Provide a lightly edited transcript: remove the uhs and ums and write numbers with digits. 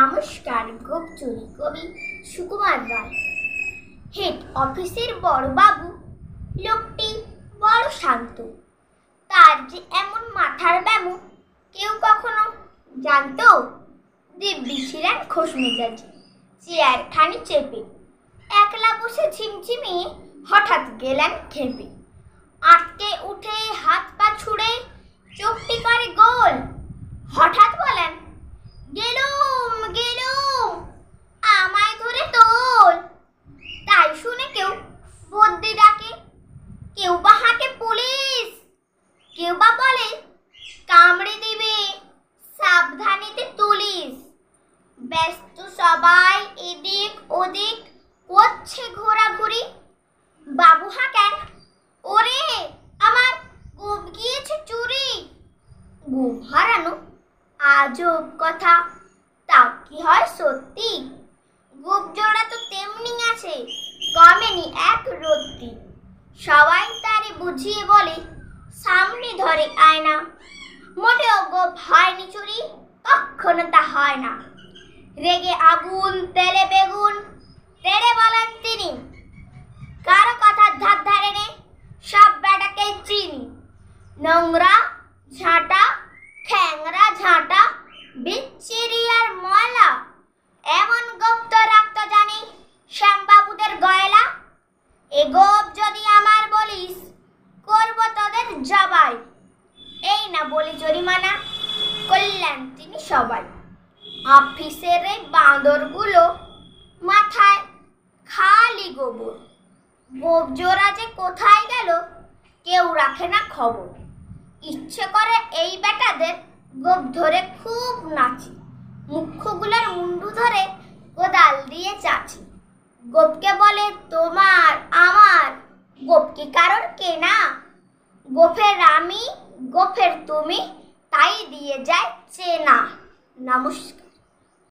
নমস্কার। গোপ চুরি কবি সুকুমার রায়। হেড অফিসের বড় বাবু লোকটি বড় শান্ত। তার যে এমন মাথার ব্যামো কেউ কখনো জানতো? দিব্যি ছিলেন খোশ মেজাজি, চেয়ারখানি চেপে একলা বসে ঝিমঝিমিয়ে হঠাৎ গেলেন খেপে। আটকে উঠে হাত পা ছুড়ে চোখটি করে গোল। হঠাৎ বলেন, গেলুম গেলুম, আমায় ধরে তোল। তাই শুনে কেউ বদ্যি ডাকে, কেউ বা হাঁকে পুলিশ, কেউ বা বলে কামড়ে দিবে, সাবধানেতে তুলিস। ব্যস্ত সবাই এদিক ওদিক করছে ঘোরাঘুরি। বাবু হাঁকেন, ওরে আমার গোপ গিয়েছে চুরি। গোপ হারানো আজব কথা, তা কি হয় সত্যি? গোপ জোড়া তো তেমনি আছে, কমেনি এক রত্তি। সবাই তারে বুঝিয়ে বলে, সামনে ধরে আয়না। মোটেও গোপ হয়নি চুরি, কখনো তা হয় না। রেগে আগুন তেলে বেগুন, তেড়ে বলেন তিনি, কারো কথার ধার ধারে নে, সব বেটাকে চিনি। নোংরা ঝাঁটা, খ্যাংরা ঝাঁটা, বিচ্ছিরি আর ময়লা, এমন গোপ তো রাখতো জানি শ্যামবাবুদের গয়লা। এ গোপ যদি আমার বলিস, করব তোদের জবাই। এই না বলি জরিমানা, করলেন তিনি সবাই। অফিসের এই বাঁদরগুলো মাথায় খালি গোবর। গোপ জোড়া যে কোথায় গেল কেউ রাখে না খবর। ইচ্ছে করে এই বেটাদের গোপ ধরে খুব নাচি, মুখ্যগুলোর মুন্ডু ধরে কোদাল দিয়ে চাচি। গোপকে বলে তোমার আমার, গোপ কি কারোর কেনা? গোফের আমি গোফের তুমি, তাই দিয়ে যায় চেনা। নমস্কার।